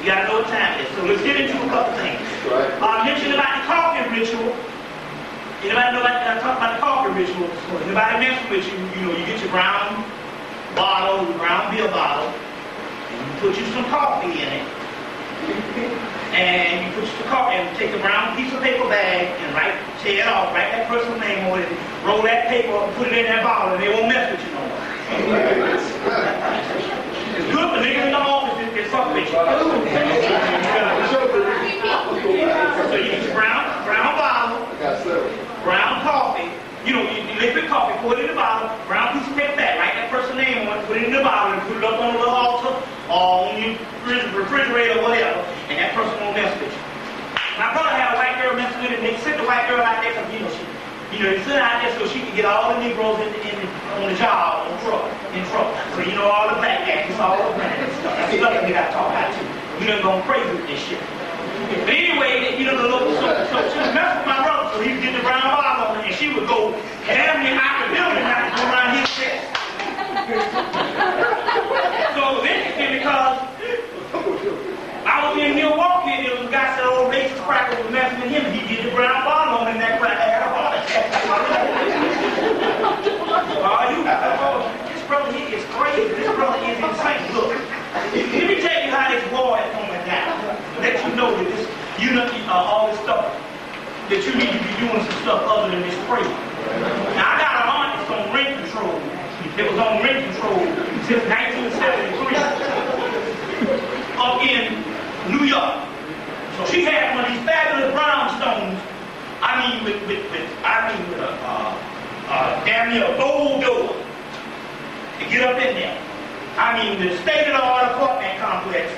You got to know what time it is. So let's get into a couple things. Right. I mentioned about the coffee ritual. Anybody know about that? I talked about the coffee ritual. Anybody messing with you, you know, you get your brown bottle, your brown beer bottle, and you put you some coffee in it. And you put your coffee and take a brown piece of paper bag and tear it off, write that person's name on it, roll that paper up, put it in that bottle, and they won't mess with you no more. It's good for niggas in the office that fuck with you. So you get your brown bottle, brown coffee, you know, liquid coffee, put it in the bottle, brown piece of paper bag, write that person's name on it, put it in the bottle, and put it up on a little altar or on your refrigerator or whatever, and that person won't mess with you. My brother had a white girl messing with it, and they sent the white girl out there because, they sent her out there so she could get all the Negroes on the job, in trouble. So, you know, all the black actors, all the black stuff. That's stuff that we got to talk about, too. You know, going crazy with this shit. But anyway, you know, so she was messing with my brother, so he would get the brown bottle on it, and she would go damn near out the building and go around his chest. So it was interesting because I was in Milwaukee and there was a guy said, oh, racist cracker was messing with him, and he did the brown bottle on him, and that cracker had a heart attack. This brother here is crazy. This brother is insane. Look, let me tell you how this war is going down. Let you know that this, all this stuff, that you need to be doing some stuff other than this prayer. Now, I got an aunt that's on rent control. It was on rent control since 1973 up in New York. So she had one of these fabulous brownstones. With damn near a gold door to get up in there. The state-of-the-art apartment complex,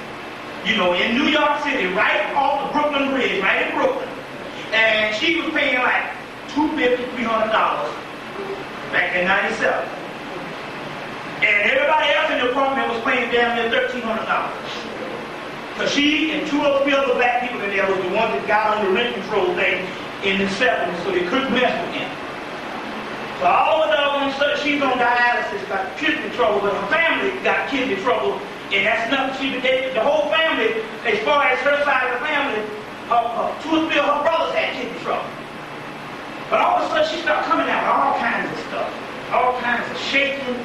in New York City, right off the Brooklyn Bridge, right in Brooklyn. And she was paying like $250, $300 back in '97. And everybody else in the apartment was paying damn near $1,300. Because she and 2 or 3 other black people in there was the ones that got on the rent control thing in the 70s, so they couldn't mess with him. So all of them, she's on dialysis, got kidney trouble, but her family got kidney trouble, and that's nothing. The whole family, as far as her side of the family, 2 or 3 of her brothers had kidney trouble. But all of a sudden, she started coming out with all kinds of stuff, all kinds of shaking.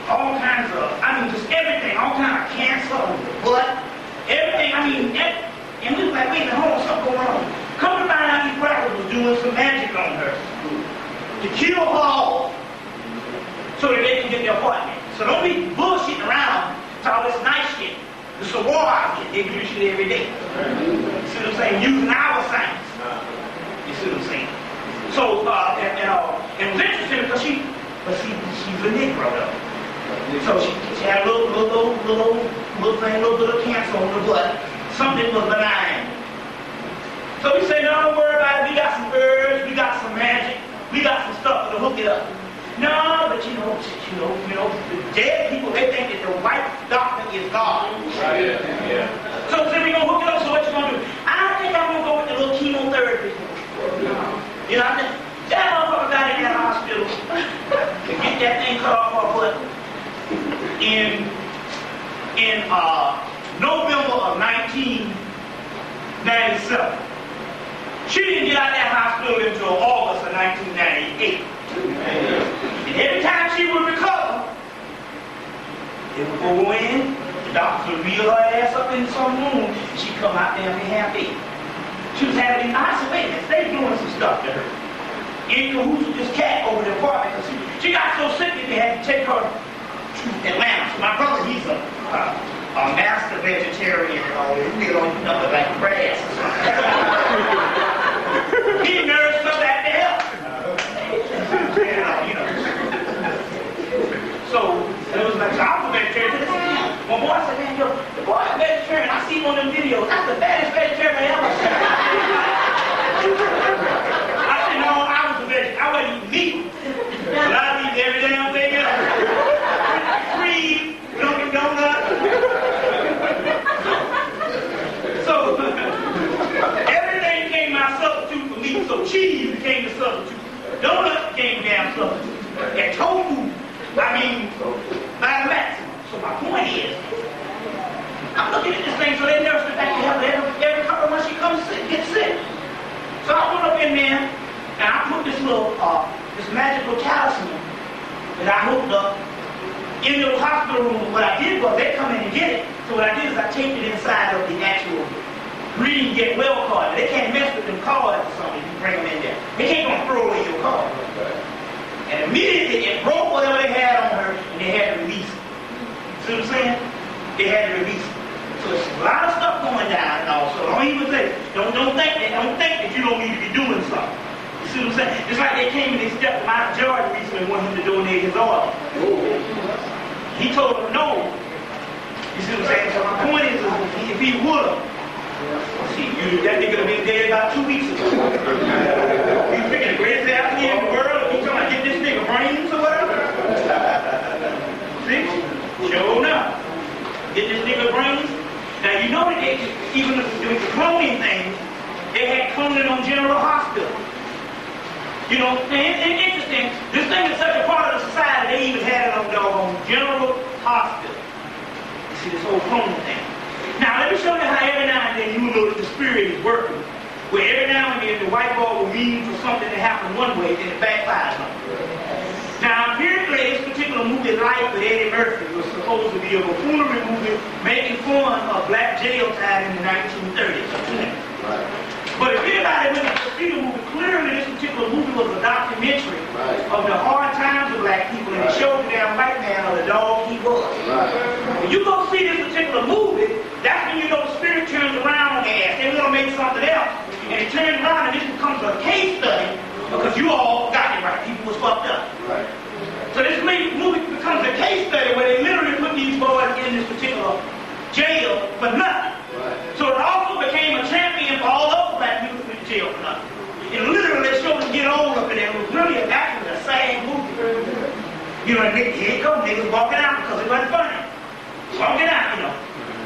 All kinds of, just everything, all kinds of cancer on the butt, everything, and we was like, wait a minute, hold on, something going on. Come to find out these crackers was doing some magic on her to kill her off so that they can get their apartment. So don't be bullshitting around to all this nice shit. It's a war out here. They do this shit every day. You see what I'm saying? Using our science. You see what I'm saying? So, and it was interesting because she's a Negro though. So she had a little thing, a little bit of cancer on the butt. Something was benign. So we say, no, don't worry about it. We got some herbs, we got some magic, we got some stuff to hook it up. No, but the dead people, they think that the white doctor is God. Right. Yeah. So we gonna hook it up. So what you gonna do? I think I'm gonna go with the little chemotherapy. That motherfucker got in that hospital to get that thing cut off her butt in November of 1997. She didn't get out of that hospital until August of 1998. And every time she would recover, they would go in, the doctor would reel her ass up in some room, and she'd come out there and be happy. She was having, I said, wait a minute, they doing some stuff to her. In cahoots with this cat over the apartment, because she got so sick that they had to take her to Atlanta. So my brother, he's a master vegetarian and all this. Nigga don't eat nothing like grass. He nursed her back to health. So it was like, I was a vegetarian. My boy said, man, yo, the boy is vegetarian. I see him on them videos. That's the baddest vegetarian I ever seen. I said, no, I was a vegetarian. I wasn't eating meat. But I eat every damn thing else. Free, Dunkin' Donuts. So everything became my substitute for meat. So cheese became the substitute. Donuts became the damn substitute. And tofu, by the maximum. So my point is, I'm looking at this in there, and I put this little, this magical talisman that I hooked up in the hospital room. What I did was they come in and get it. So what I did is I taped it inside of the actual reading get well card. They can't mess with them cards or something if you bring them in there. They can't gonna throw away your card. And immediately it broke whatever they had on her, and they had to release it. See what I'm saying? They had to release it. So there's a lot of stuff going down and all. So don't even think, don't think that you don't need to be doing something. You see what I'm saying? Just like they came and they stepped my George recently and wanted him to donate his organ. He told them no. You see what I'm saying? So my point is if he would have, see, that nigga would have been dead about 2 weeks ago. You picking the greatest athlete in the world, if you talking about get this nigga brains or whatever? See? Sure enough. Get this nigga brains. Now you know that they, even with the cloning thing, they had cloning on General Hospital. You know, and interesting, this thing is such a part of the society, they even had it on General Hospital. You see this whole cloning thing. Now let me show you how every now and then you know that the spirit is working. Where every now and then the white ball will mean for something to happen one way, then it backfires on it. Now apparently this particular movie, Life with Eddie Murphy, was supposed to be a buffoonery movie making fun of black jail time in the 1930s or 20s. Right. But if anybody went to see the movie, clearly this particular movie was a documentary of the hard times of black people, and it showed the damn white man of the dog he was. Right. When you go see this particular movie, that's when you know the spirit turns around on their ass. They want to make something else, and it turns around and this becomes a case study because you all got it right. People was fucked up. Right. So this movie becomes a case study where they literally put these boys in this particular jail for nothing. Right. So it also became a champion for all those black people in jail for nothing. And literally they showed them get old up in there. It was really actually a sad movie. You know, and here it comes, niggas walking out because it wasn't funny. Walking out, you know,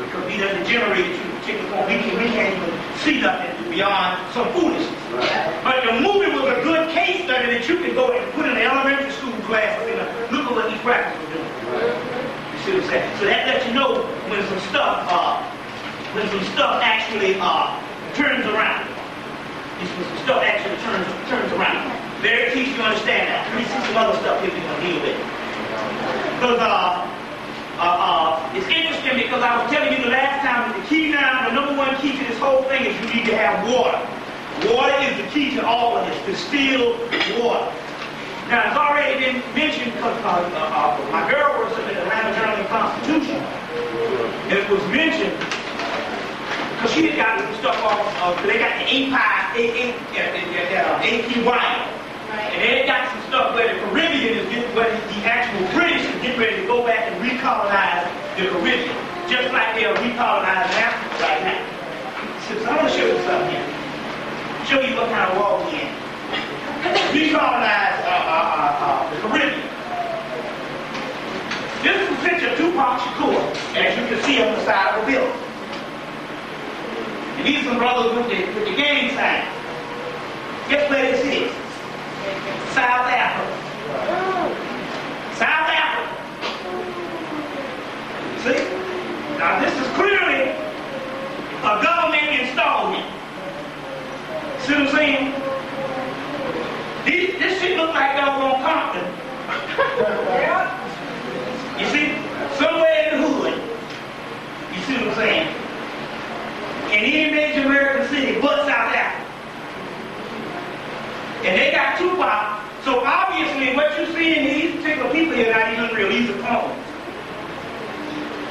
because he doesn't generate to a particular point. We can't even see nothing beyond some foolishness. Right. But the movie was a good case study that you could go and put in an elementary school class and look at what these rappers were doing. Right. You see what I'm saying? So that lets you know when some stuff actually turns around. When some stuff actually turns around. Very key to understand that. Let me see some other stuff here we're going to deal with. Because it's interesting because I was telling you the last time that the key now, the number one key to this whole thing is you need to have water. Water is the key to all of this, distilled water. Now, it's already been mentioned because my girl works in the Atlanta Journal-Constitution, and it was mentioned because she had gotten some stuff off, they got the APY, and they had got some stuff where the Caribbean is getting, where the actual British is getting ready to go back and recolonize the Caribbean, just like they are recolonizing Africa right now. So I want to show you something here. Show you what kind of war we in. Recolonize the Caribbean. This is a picture of Tupac Shakur, as you can see on the side of the building. And these are some brothers with the gang sign. Guess where this is? South Africa. South Africa. See? Now this is clearly a government installment. See what I'm saying? This shit looks like doggone Compton. You see? Somewhere in the hood. You see what I'm saying? In any major American city but South Africa. And they got Tupac. So obviously what you see in these particular people here are not even real. These are clones.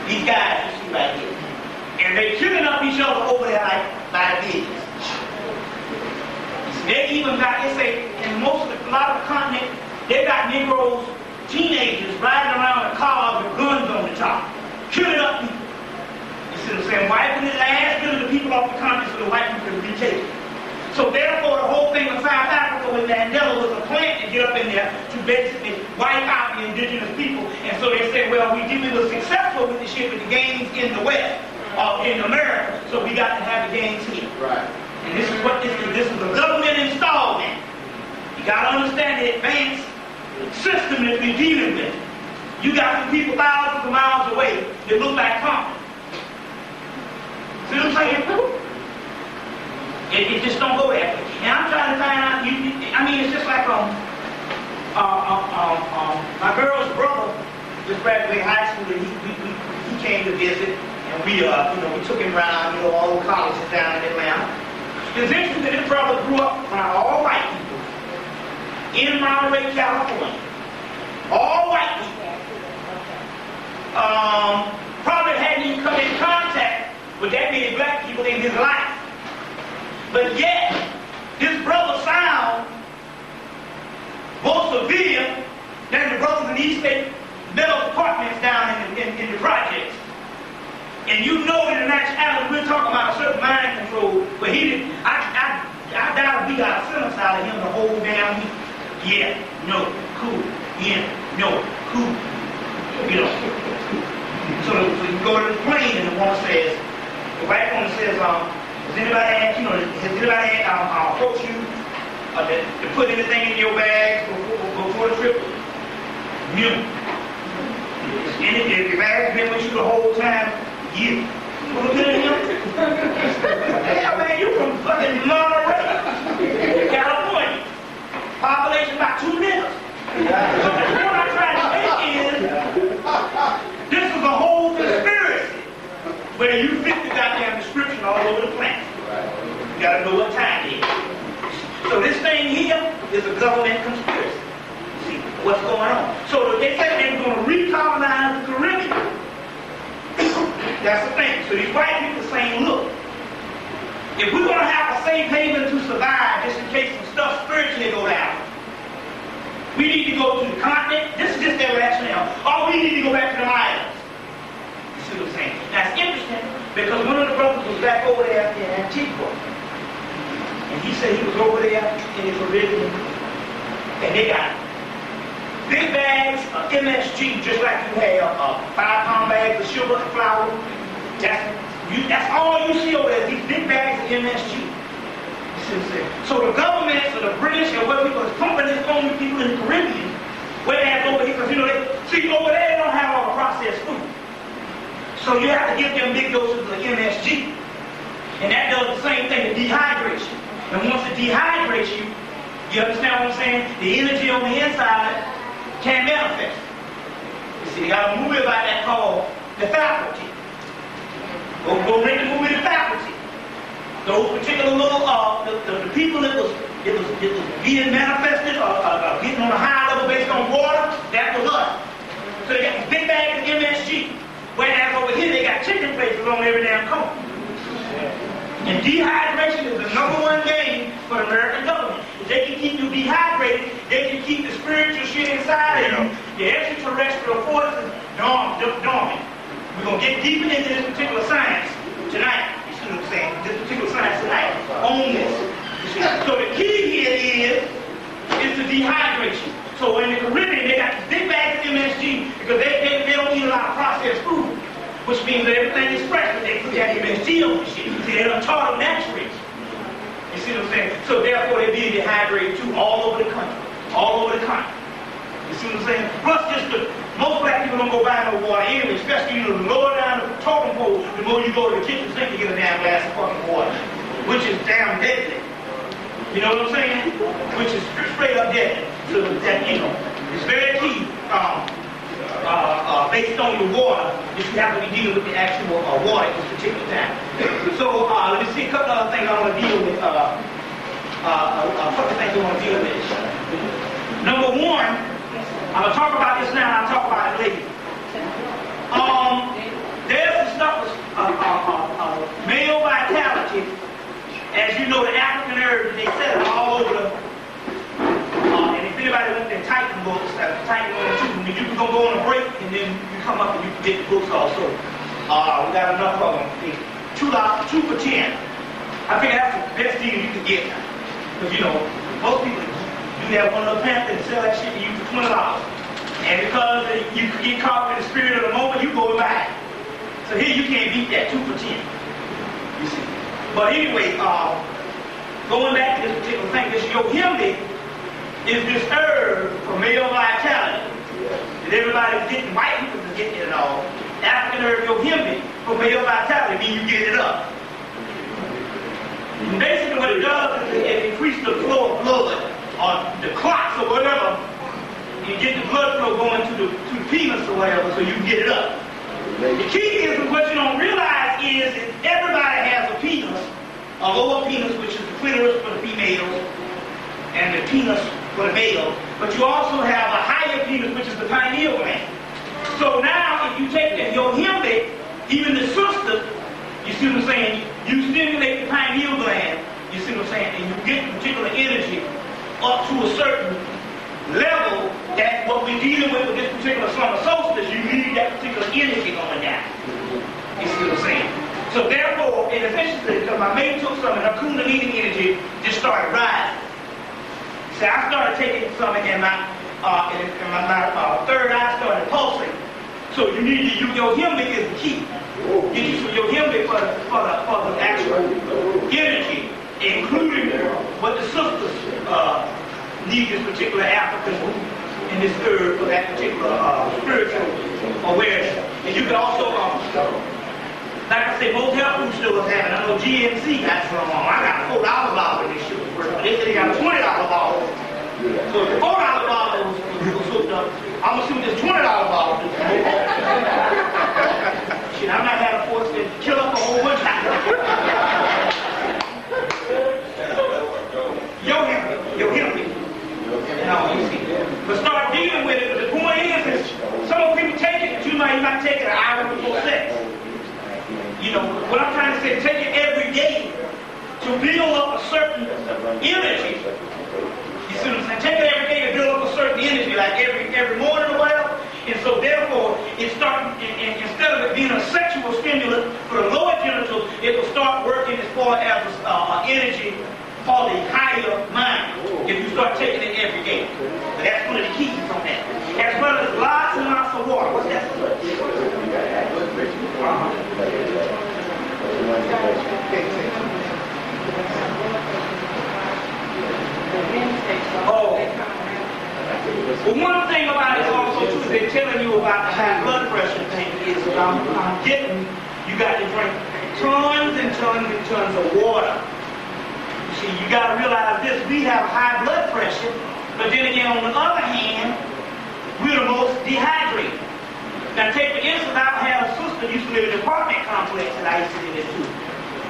These guys you see right here. And they killing up each other over there like by the billions. They even got, they say, in a lot of the continent, they got Negroes, teenagers riding around in cars with guns on the top, killing up people. You see what I'm saying? Wiping the last bit of the people off the continent so the white people can retake it. So therefore, the whole thing of South Africa with Mandela was a plan to get up in there to basically wipe out the indigenous people. And so they said, well, we were successful with the shit with the gangs in the West, in America, so we got to have the gangs here. Right. And this is what this is. This is a government installment. You got to understand the advanced system that we're dealing with. You got some people thousands of miles away that look like Compton. See what I'm saying? It just don't go there. And I'm trying to find out I mean, it's just like my girl's brother just graduated high school, and he came to visit, and we took him around, all the colleges down in Atlanta. It's interesting that his brother grew up around all white people in Monterey, California. All white people. Probably hadn't even come in contact with that many black people in his life. But yet, his brother sound more severe than the brothers in the East State mental departments down in the projects. And you know that in actuality, we're talking about a certain mind control, but he didn't. I doubt we got a sentence out of him the whole damn week. Yeah, no, cool. Yeah, no, cool. So you go to the plane and the woman says, the white woman says, has anybody approached you to put anything in your bags before the trip? No. If your bag's been with you the whole time, yeah. Look at him. Yeah, man, you from fucking Monterey, California. Population about 2 niggas. So the point I'm trying to make is, this is a whole conspiracy where you fit the goddamn description all over the planet. You gotta know what time it is. So this thing here is a government conspiracy. See what's going on. So they say they're going to recolonize the Caribbean. That's the thing. So these white people are saying, look, if we're going to have a safe haven to survive, just in case some stuff spiritually go down, we need to go to the continent. This is just their rationale. Or we need to go back to the islands. You see what I'm saying? Now it's interesting because one of the brothers was back over there in Antigua. And he said he was over there in the Caribbean. And they got big bags of MSG, just like you have 5-pound bags of sugar and flour. That's all you see over there, these big bags of MSG. So the governments or the British or what people is pumping this on the people in the Caribbean, whereas over here, because over there they don't have all the processed food. So you have to give them big doses of MSG. And that does the same thing, it dehydrates you. And once it dehydrates you, you understand what I'm saying? The energy on the inside can't manifest. You see, they got a movie about that called The Faculty. Go read the movie The Faculty. Those particular little, the people that was being manifested or getting on a high level based on water, that was us. So they got these big bags of MSG. Whereas over here they got chicken places on every damn corner. And dehydration is the #1 game for the American government. If they can keep you dehydrated, they can keep the spiritual shit inside of you, the extraterrestrial forces dormant. We're going to get deeper into this particular science tonight. You see what I'm saying? This particular science tonight on this. So the key here is the dehydration. So in the Caribbean, they got these big bags of MSG because they don't eat a lot of processed food, which means that everything is fresh, but they put that MSG on the shit. See, they don't taught them naturally. You see what I'm saying? So therefore, they're being dehydrated too all over the country. All over the country. You see what I'm saying? Plus, most black people don't go buy no water anyway, especially, the lower down the totem pole, the more you go to the kitchen sink to get a damn glass of fucking water, which is damn deadly. You know what I'm saying? Which is straight up deadly. So that, it's very key. Based on your water, that you have to be dealing with the actual water at this particular time. So let me see a couple other things I want to deal with. A couple of things I want to deal with. Number one, I'm going to talk about this now and I'll talk about it later. There's some stuff with male vitality. As you know, the African herbs, they sell it all over the and if anybody went there Titan books, Titan 1 and 2, you can go on a break and then you come up and you can get the books also. We got enough of them. 2 for 10. I think that's the best deal you can get. Because most people do that one little pamphlet and sell that shit to you for $20. And because you get caught in the spirit of the moment, you go and buy it. So here you can't beat that 2 for 10. You see. But anyway, going back to this particular thing, this Hemmitt is this herb for male vitality. That everybody's getting, white people is getting it all. African herb Hemmitt for male vitality, means you get it up. And basically what it does is it increases the flow of blood the clots or whatever, you get the blood flow going to the penis or whatever, so you can get it up. The key is, what you don't realize is that everybody has a penis, a lower penis, which is the clitoris for the females, and the penis for the male. But you also have a higher penis, which is the pineal gland. So now, if you take your Hemmitt, even the sister, you see what I'm saying? You stimulate the pineal gland, you see what I'm saying? And you get particular energy up to a certain level. That's what we're dealing with this particular summer solstice. You need that particular energy going down. You see what I'm saying? So therefore, and essentially, because my mate took some of her kundalini energy, just started rising. So I started taking some and my third eye started pulsing. So you need to use your Hemmitt is the key. Get you your Hemmitt for the actual energy, including what the sisters need, this particular African and this herb for that particular spiritual awareness. And you can also, like I said, most health food stores have it. I know GNC got some on. I got a $4 bottle in this shit. But they said they got a $20 bottle. So if the $4 bottle was hooked up, I'm going to see what this $20 bottle do. Shit, I might have to force to kill up a whole bunch of Your Hemmitt. You know, you see. But start dealing with it. But the point is some people take it, but you might take it an hour before sex. You know, what I'm trying to say, take it every day to build up a certain energy. You see what I'm saying? Take it every day to build up a certain energy, like every morning or whatever. And so therefore, it starts, instead of it being a sexual stimulant for the lower genitals, it will start working as far as energy for the higher mind, if you start taking it every day. But that's one of the keys on that. As well as lots and lots of water. What's that? Oh. Well, one thing about it also, too, they're telling you about the high blood pressure thing is, I'm getting, you got to drink tons and tons and tons of water. See, you got to realize this, we have high blood pressure, but then again, on the other hand, we're the most dehydrated. Now, take for instance, I had a sister who used to live in an apartment complex that I used to live in too.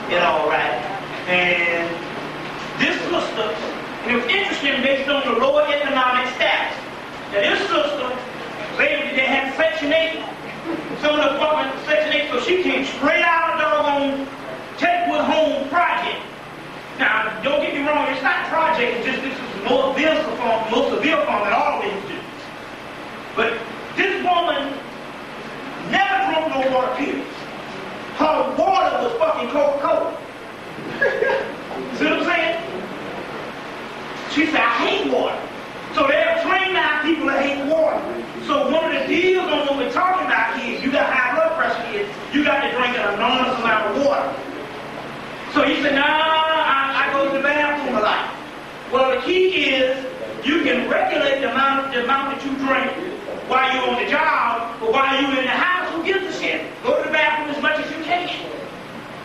You know, right? And this sister, and it was interesting based on the lower economic status. Now, this sister, they had Section 8, some of the apartments Section 8, so she came straight out of the doggone Takewood Home project. Now, don't get me wrong, it's not a project, it's just this is more severe form than all of these do. But this woman never drunk no water, period. Her water was fucking Coca-Cola. See what I'm saying? She said, I hate water. So they have trained now people that hate water. So one of the deals on what we're talking about is, you got high blood pressure is, you got to drink an enormous amount of water. So he said, I go to the bathroom a lot. Well, the key is you can regulate the amount that you drink while you're on the job, but while you're in the house, who gives a shit? Go to the bathroom as much as you can.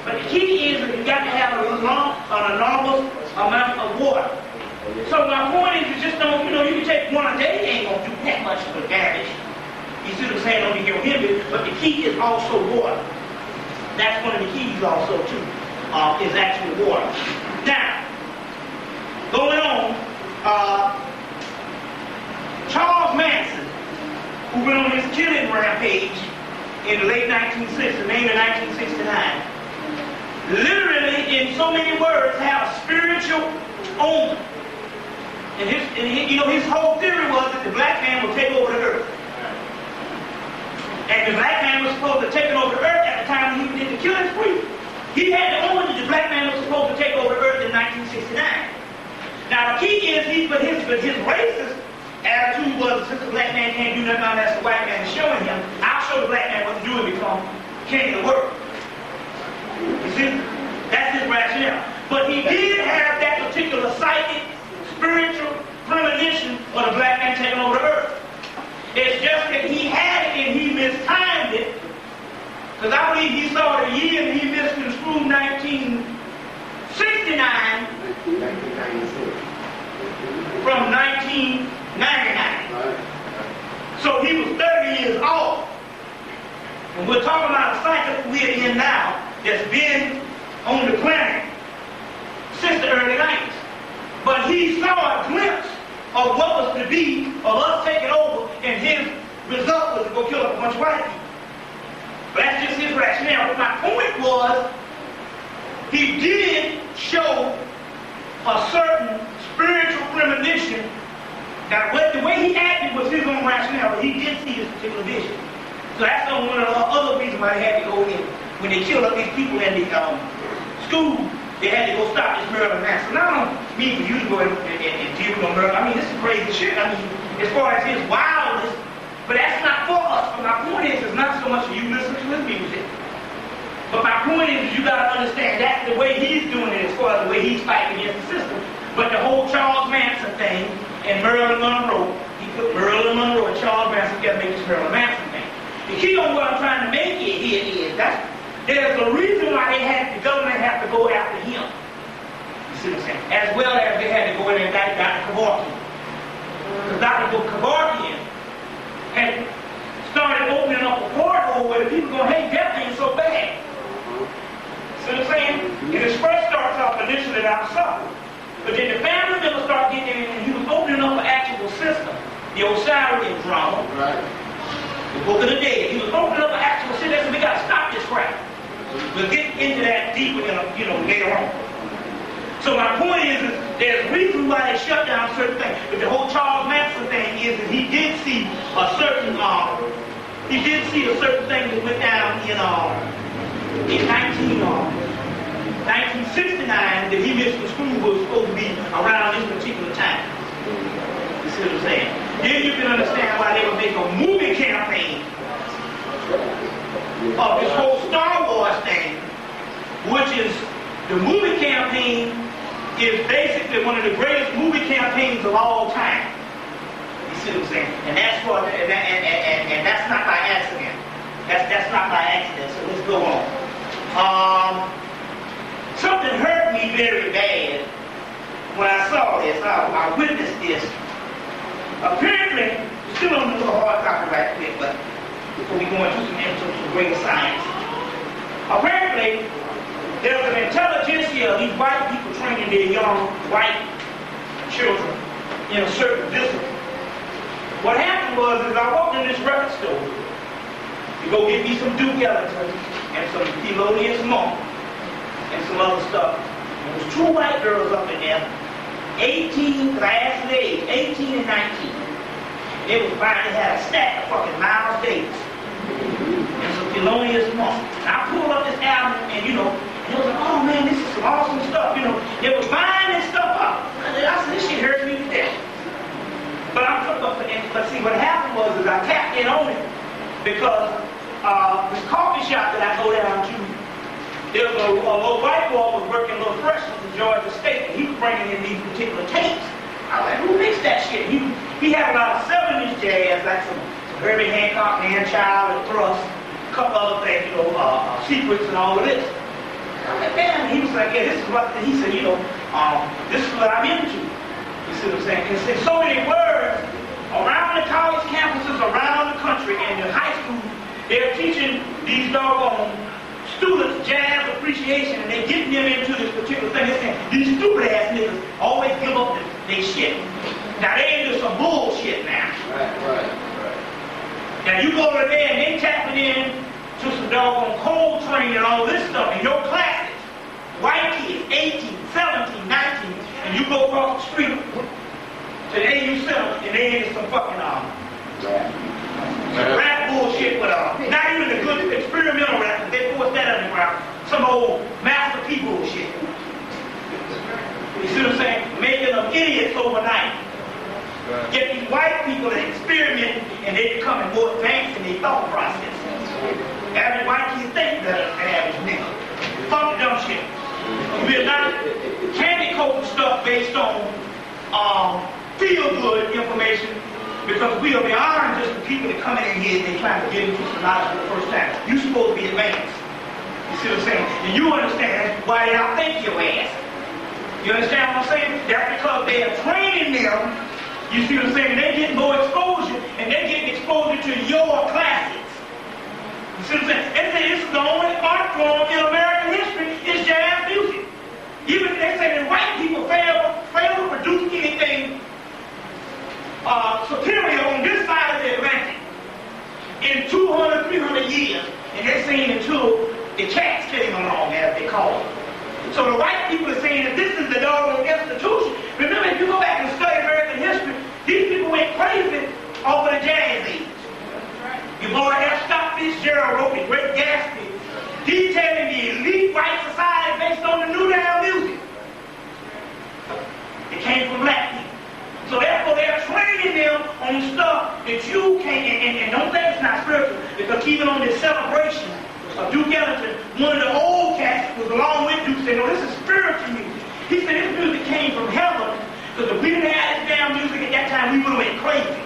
But the key is that you got to have an enormous amount of water. So my point is, you just don't, you can take one a day, ain't going to do that much of a damage. You see what I'm saying? Don't get him, but the key is also water. That's one of the keys also, too. Is actually water. Now, going on, Charles Manson, who went on his killing rampage in the late 1960s, maybe 1969, literally, in so many words, have a spiritual omen. And his whole theory was that the black man would take over the earth. And the black man was supposed to take over the earth at the time when he did the killing spree. He had the omen that the black man was supposed to take over the earth in 1969. Now the key is his racist attitude was, since the black man can't do nothing unless the white man is showing him, I'll show the black man what to do and become king of the world. You see? That's his rationale. But he did have that particular psychic, spiritual premonition of the black man taking over the earth. It's just that he had it and he mistimed it. Because I believe he saw the year and he misconstrued 1969. 1996. from 1999. So he was 30 years old. And we're talking about a cycle we're in now that's been on the planet since the early 90s. But he saw a glimpse of what was to be of us taking over, and his result was to go kill a bunch of white people. But that's just his rationale. But my point was, he did show a certain spiritual premonition that the way he acted was his own rationale, but he did see this particular vision. So that's one of the other reasons why they had to go in. When they killed up these people in the school, they had to go stop this murder massacre. Now, I don't mean for you to go and deal with murder. I mean, this is crazy shit. I mean, as far as his wildness, but that's not for us. But my point is, it's not so much for you listening to his music. But my point is, you got to understand that's the way he's doing it as far as the way he's fighting against the system. But the whole Charles Manson thing and Marilyn Monroe, he put Marilyn Monroe and Charles Manson together to make this Marilyn Manson thing. The key on what I'm trying to make it here is there's a reason why the government had to go after him. You see what I'm saying? As well as they had to go in and indict Dr. Kevorkian. Because Dr. Kevorkian had started opening up a portal where the people go, hey, death ain't so bad. See what I'm saying? And it first starts off initially outside. But then the family members start getting in, and he was opening up an actual system. The Osirian drama. Right. The Book of the Dead. He was opening up an actual system. They said, we got to stop this crap. We'll get into that deeper, later on. So my point is there's reasons why they shut down certain things. But the whole Charles Manson thing is that he did see a certain thing that went down in 1969 that he missed the school was supposed to be around this particular time. You see what I'm saying? Then you can understand why they would make a movie campaign of this whole Star Wars thing, which is the movie campaign is basically one of the greatest movie campaigns of all time. You see what I'm saying? And that's and that's not by accident. That's not by accident. So let's go on. Something hurt me very bad when I saw this. I witnessed this. Apparently, still on the little hard copy right quick, but before we go into some great science. Apparently, there's an intelligentsia of these white people training their young white children in a certain discipline. What happened was, I walked in this record store to go get me some Duke Ellington and some Thelonious Monk and some other stuff. There was two white girls up in there, 18, because I asked their age, 18 and 19. They was buying, they had a stack of fucking Miles Davis and some Thelonious Monk. And I pulled up this album and and they was like, oh man, this is some awesome stuff, They was buying this stuff up. I said, this shit hurts me to death. But see, what happened was I tapped in on it because this coffee shop that I go down to, there was a little white boy was working a little fresh in Georgia State, and he was bringing in these particular tapes. I was like, who makes that shit? He had a lot of 70s jazz, like some Herbie Hancock, Man-Child, and Thrust, a couple other things, Secrets and all of this. I was like, damn, he was like, yeah, this is what, he said, this is what I'm into. You see what I'm saying? Because in so many words, around the college campuses, around the country, and in high school, they're teaching these doggone students jazz appreciation, and they're getting them into this particular thing. They're saying, these stupid ass niggas always give up their shit. Now they into some bullshit now. Right. Now you go over there and they tapping in to some doggone Coltrane and all this stuff in your classics. White kids, 18, 17, 19, and you go across the street to the AU Center and they into some fucking some rap bullshit with not even the good experimental rap, they forced that underground. Some old Master P bullshit. You see what I'm saying? Making them idiots overnight. Get these white people to experiment and they becoming more advanced in their thought process. Average white kids think better than average nigga. Fuck the dumb shit. We're not candy coating stuff based on feel-good information, because we are beyond just the people that come in here and they trying to get into some knowledge for the first time. You're supposed to be advanced. You see what I'm saying? And you understand why they don't think your ass. You understand what I'm saying? That's because they are training them. You see what I'm saying? They get more exposure, and they get exposure to your classics. You see what I'm saying? And this is the only art form in American history is jazz music. Even they say that white people fail to produce anything superior on this side of the Atlantic in 200, 300 years. And they're saying until the cats came along, as they call it. So the white people are saying that this is the doggone institution. Remember, if you go back and study American history, these people went crazy over the jazz age. Your boy F. Scott Fitzgerald wrote The Great Gatsby, detailing the elite white society based on the new down music. It came from black people. So therefore, they're training them on stuff that you can't, and don't think it's not spiritual, because even on this celebration of Duke Ellington, one of the old cats was along with Duke said, no, this is spiritual music. He said this music came from heaven, because if we didn't have this damn music at that time, we would have went crazy.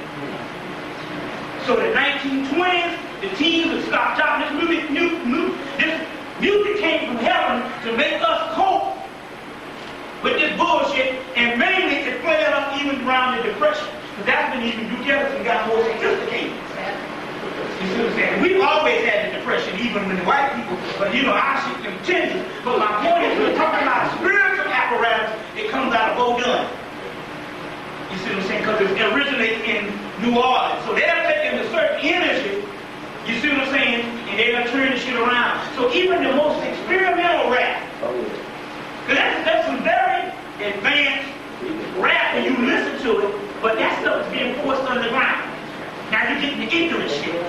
So the 1920s, the teens would stop talking. This music came from heaven to make us cope with this bullshit, and mainly it played up even around the Depression. Because that's when even Duke Ellington got more sophisticated. You see what I'm saying? We've always had the Depression, even when the white people, but you know, our shit continues. But my point is, we're talking about spiritual apparatus that comes out of Woodmont. You see what I'm saying? Because it originates in New Orleans. So they're taking a certain energy, you see what I'm saying, and they're turning shit around. So even the most experimental rap, because that's some very advanced rap when you listen to it, but that stuff is being forced underground. Now you're getting the ignorant shit.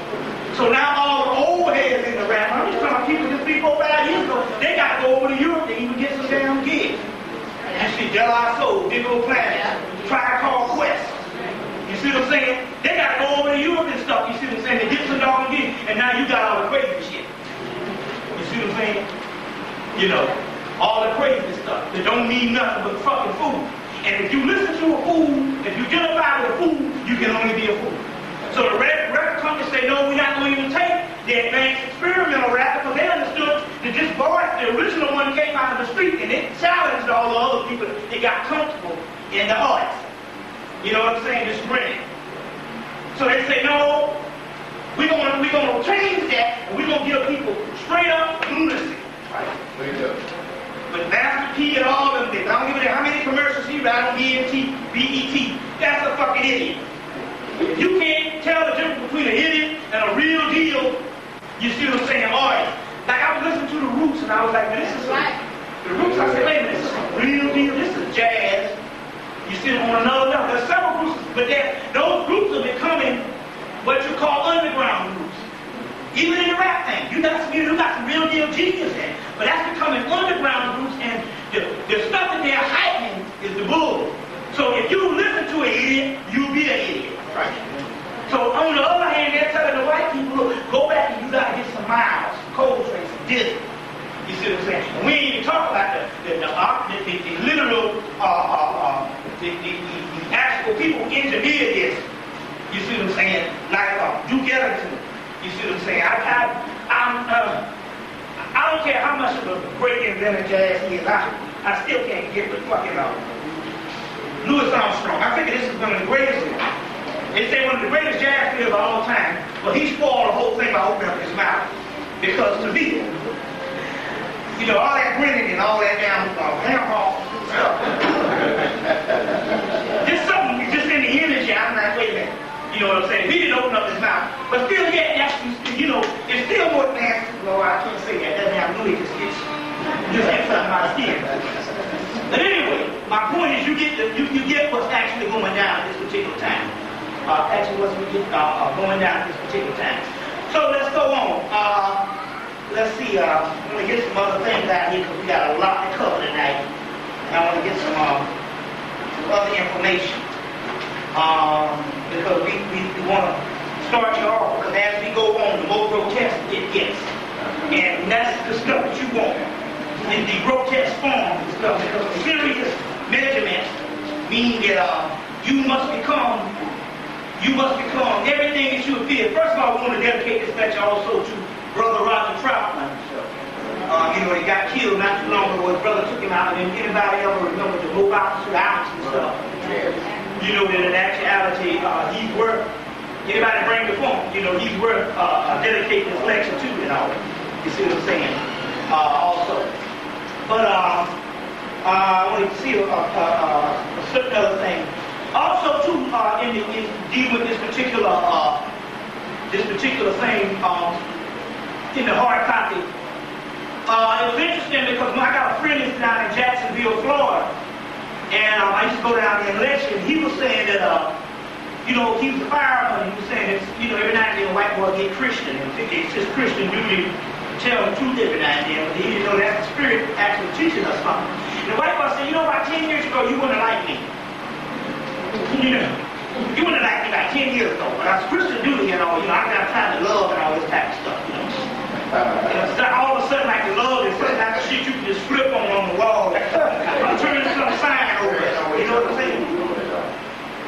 So now all the old heads in the rap, I'm just talking about people just 3, 4, 5 years ago, they got to go over to Europe to even get some damn gigs. You see De La Soul, Big Old Planet, Tribe Called Quest. You see what I'm saying? They got to go over to Europe and stuff, you see what I'm saying? They get some dog gigs, and now you got all the crazy shit. You see what I'm saying? You know, all the crazy stuff that don't mean nothing but fucking fool. And if you listen to a fool, if you identify with a fool, you can only be a fool. So the record companies say, no, we're not going to even take the advanced experimental rap, because they understood that this voice, the original one, came out of the street and it challenged all the other people that got comfortable in the arts. You know what I'm saying? This grinning. So they say, no, we're going to change that, and we're going to give people straight up lunacy. Right? But Master P and all of them, I don't give a damn how many commercials he ran on BET. That's a fucking idiot. If you can't tell the difference between an idiot and a real deal, you see what I'm saying? Artist. Like I was listening to the Roots, and I was like, man, this is like the Roots. I said, wait a minute, this is a real deal. This is jazz. You see it on another level. There's several groups, but those groups are becoming what you call underground groups. Even in the rap thing, you got some real deal genius in it, but that's becoming underground groups, and the stuff that they're hyping is the bull. So if you listen to an idiot, you'll be an idiot. Right. So on the other hand, they're telling the white people, look, go back and you got to get some Miles, some Coltrane, some Disney. You see what I'm saying? And we ain't even talk about the literal, the actual people who engineered this. You see what I'm saying? Like Duke Ellington. You see what I'm saying? I don't care how much of a great inventor jazz he is. I still can't get with fucking Louis Armstrong. I think this is one of the greatest. They say one of the greatest jazz players of all time. Well, he spoiled the whole thing by opening up his mouth. Because to me, you know, all that grinning and all that damn hand-hawk stuff. Just something, just in the energy, I'm like, wait a minute. You know what I'm saying? He didn't open up his mouth. But still, yeah, you know, it's still more nasty. Well, I can't say that. Doesn't have Louis just get something out of skin. But anyway, my point is you get what's actually going down at this particular time. What's going down at this particular time. So let's go on. Let's see. I'm going to get some other things out here because we got a lot to cover tonight. And I want to get some other information. Because we want to start you off, because as we go on, the more grotesque it gets. And that's the stuff that you want. In the grotesque form and stuff, because serious measurements mean that you must become everything that you appear. First of all, we want to dedicate this lecture also to Brother Roger Troutman. You know, he got killed not too long ago. His brother took him out. And anybody ever remember the low opposite and stuff? You know that in actuality, he's worth, anybody bring the phone, you know, he's worth dedicating this lecture to and all. You see what I'm saying? Also. But I want to see a certain other thing. Also, too, in dealing with this particular thing in the hard copy, it was interesting because I got a friend that's down in Jacksonville, Florida, and I used to go down there and lecture. And he was saying that, you know, he was a fireman. He was saying that, you know, every now and then a white boy get Christian, and it's just Christian duty to tell the truth every now and then. But he didn't know that's the Spirit actually teaching us something. And the white boy said, you know, about 10 years ago, you wouldn't like me. You know, you wouldn't like me about 10 years ago. But I was Christian duty, you know, I got time to love and all this type of stuff, you know. It's not all of a sudden like the love is something like the shit you can just flip on the wall. Turn some sign over it, you know what I'm saying?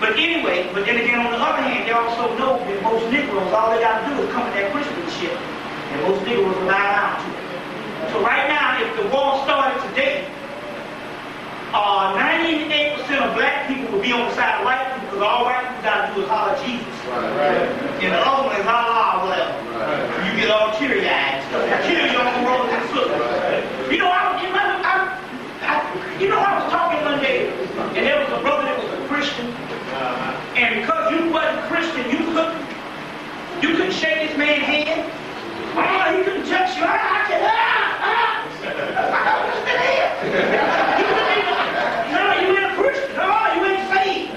But anyway, but then again, on the other hand, they also know that most Negroes, all they got to do is come to that Christian shit. And most Negroes will lie down to it. So right now, if the war started today, 98% of black people will be on the side of white people because all white people got to do is holler Jesus. Right. And the other one is holler or whatever. Right. You get all teary-eyed and stuff. I kill your own brothers and sisters. Right. You know, I was talking one day, and there was a brother that was a Christian, and because you wasn't Christian, you couldn't shake this man's hand. He couldn't touch you. I said, I understand here. You ain't a Christian. No, you ain't saved.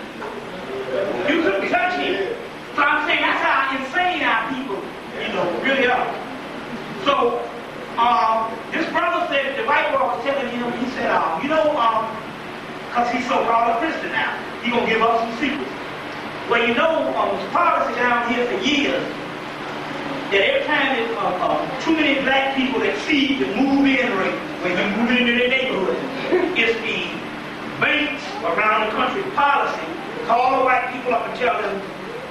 You couldn't touch him. So I'm saying that's how insane our people, you know, really are. So, this brother said, the white boy was telling him, he said, you know, because he's so-called a Christian now, he's going to give up some secrets. Well, you know, this policy down here for years, that every time that too many black people exceed the move-in rate, when you move into their neighborhood, it's the banks around the country policy to call the white people up and tell them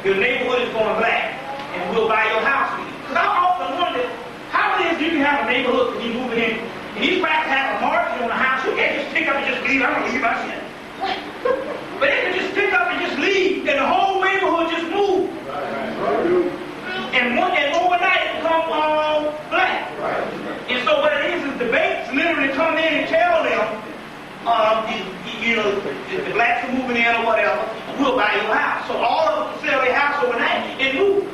your neighborhood is going black and we'll buy your house for you. Because I often wonder how it is you can have a neighborhood and you move in and these blacks have a mortgage on the house. You can't just pick up and just leave. I'm going to leave my shit. But they can just pick up and just leave and the whole neighborhood just move. And overnight it become all black. And so what it is the banks literally come in and tell them, you know, if the blacks are moving in or whatever, we'll buy your house. So all of them sell their house overnight and move.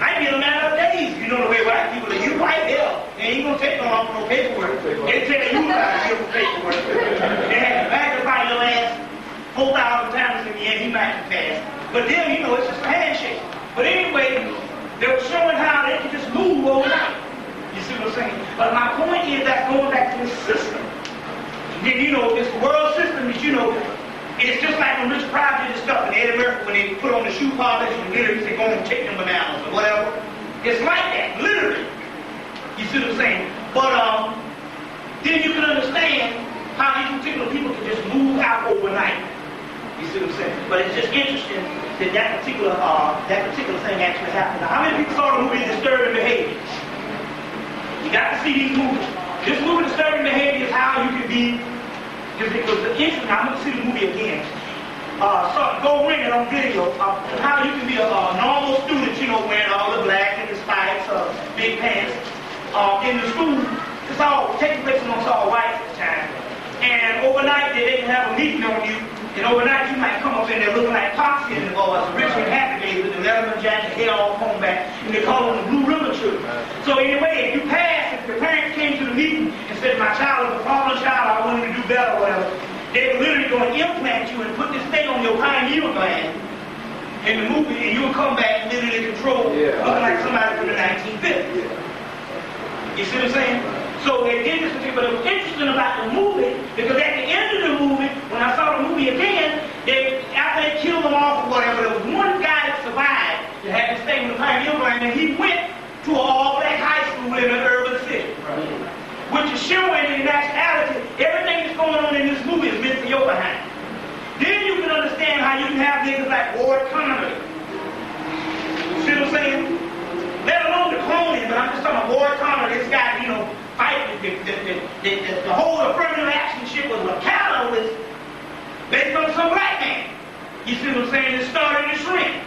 Might be in a matter of days. You know the way white people are. You white hell. And ain't gonna take no long for no paperwork. They tell you about to give them paperwork. They have to magnify your ass 4,000 times in the end. He might be fast. But then, you know, it's just a handshake. But anyway, they were showing how they can just move overnight. You see what I'm saying? But my point is that going back to this system. Then, you know, this world system that, you know, it's just like when Rich Pryor did stuff in Eddie Murphy when they put on the shoe polish and literally say, go and take them bananas or whatever. It's like that, literally. You see what I'm saying? But then you can understand how these particular people can just move out overnight. You see what I'm saying? But it's just interesting that that particular thing actually happened. Now, how many people saw the movie Disturbing Behavior? You got to see these movies. This movie, Disturbing Behavior, is how you can be, because it was interesting. I'm going to see the movie again. So go rent it on video. How you can be a normal student, you know, wearing all the black and the spikes, big pants, in the school. It's all taking place amongst all whites at the time. And overnight, they can have a meeting on you. And overnight, you might come up in there looking like Poxy and the boys, Richard Happy Days with the Letterman jacket, hair all combed back, and they call them the Blue Ribbon Children. So anyway, if you pass, if the parents came to the meeting and said, my child is a problem child, I want him to do better or whatever, they were literally going to implant you and put this thing on your pineal gland in the movie, and you'll come back literally controlled, looking like somebody from the 1950s. You see what I'm saying? So they did this particular, but it was interesting about the movie, because at the end of the movie, when I saw the movie again, after they killed them off or whatever, there was one guy that survived that had to stay with the pineal gland, and he went to an all-black high school in an urban city. Which is showing in actuality, everything that's going on in this movie is meant for your behind. Then you can understand how you can have niggas like Ward Connerly. See what I'm saying? Let alone the cloning, but I'm just talking about Ward Connerly, this guy, you know, fighting. The whole affirmative action shit was a catalyst based on some black man. You see what I'm saying? It started to shrink.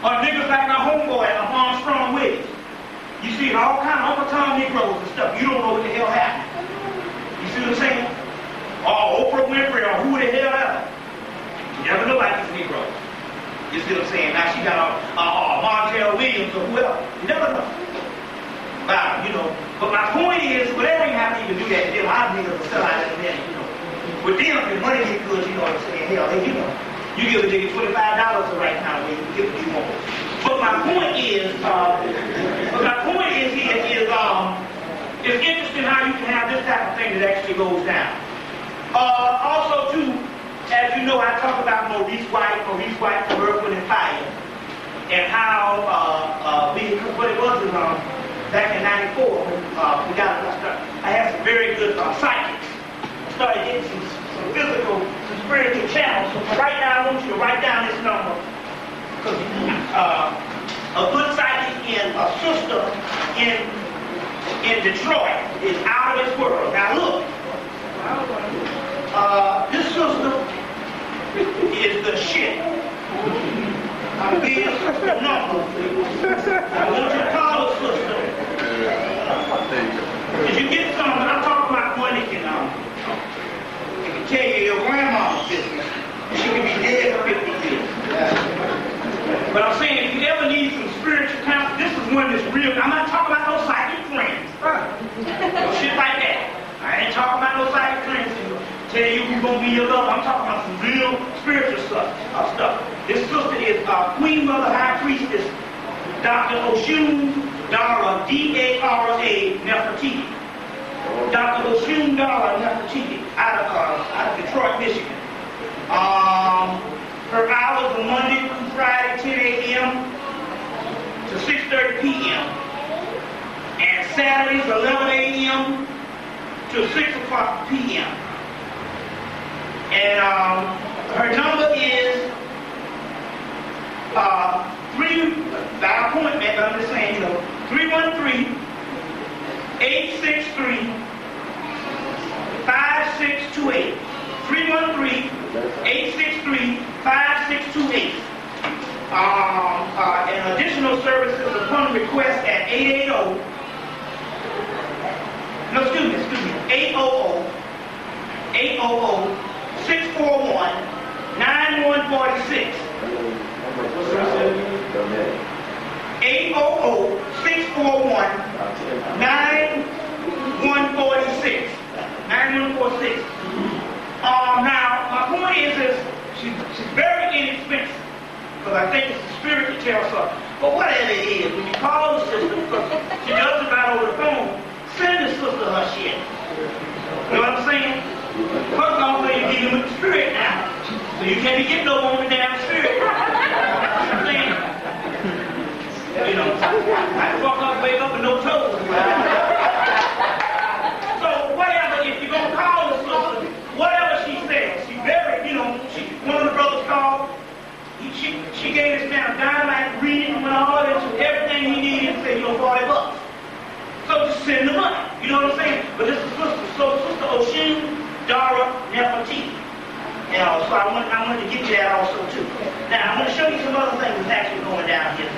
Or niggas like my homeboy, Armstrong Williams. You see all kind of Uncle Tom Negroes and stuff. You don't know what the hell happened. You see what I'm saying? Or Oprah Winfrey or who the hell ever. You never know about these Negroes. You see what I'm saying? Now she got Martell Williams or whoever. You never know. You know. But my point is, whatever you have to even do that, a lot of niggas will sell out in a minute, you know. With them, the money get good, you know what I'm saying? Hell, you know. You give a nigga $25 the right time when you give a few more. But my point is, it's interesting how you can have this type of thing that actually goes down. Also, too, as you know, I talk about Maurice White from Earth, Wind and Fire, and how what it was back in '94, I had some very good psychics. I started getting some physical, some spiritual channels. So right now, I want you to write down this number. Because a good psychic in a sister in Detroit is out of this world. Now look, this sister is the shit. I'm being sister number. I want you to call her sister. If you get something, I'm talking about money, you know. Tell you your grandma's business. She can be dead for 50 years. But I'm saying, if you ever need some spiritual counsel, this is one that's real. I'm not talking about no psychic friends. No shit like that. I ain't talking about no psychic friends who tell you who's going to be your lover. I'm talking about some real spiritual stuff. This sister is Queen Mother High Priestess, Dr. Oshun Dara, D-A-R-A, Nefertiti. Dr. Oshun Dara Nefertiti, out of Detroit, Michigan. Her hours are Monday through Friday, 10 a.m. to 6:30 p.m. And Saturdays, 11 a.m. to 6 o'clock p.m. And her number is by appointment, but I'm just saying, 313-863-5628. 313-863-5628. And additional services upon request at 800-641-9146. 800-641-9146. 9146. Now, my point is she's very inexpensive, because I think it's the spirit to tell her. But whatever it is, when you call the sister, because she does it right over the phone, send the sister her shit. You know what I'm saying? First off, you're dealing with the spirit now, so you can't be getting no on the damn spirit. You know what I'm saying? I fuck up, wake up with no toes. So whatever, if you're gonna call the sister, whatever she says, she very, one of the brothers called, she gave this man a dynamite reading and all that, everything he needed, and said, $40. So just send the money, you know what I'm saying? But this is Sister Oshun Dara Nefertiti. So I wanted to get you that also too. Now I'm going to show you some other things that's actually going down here.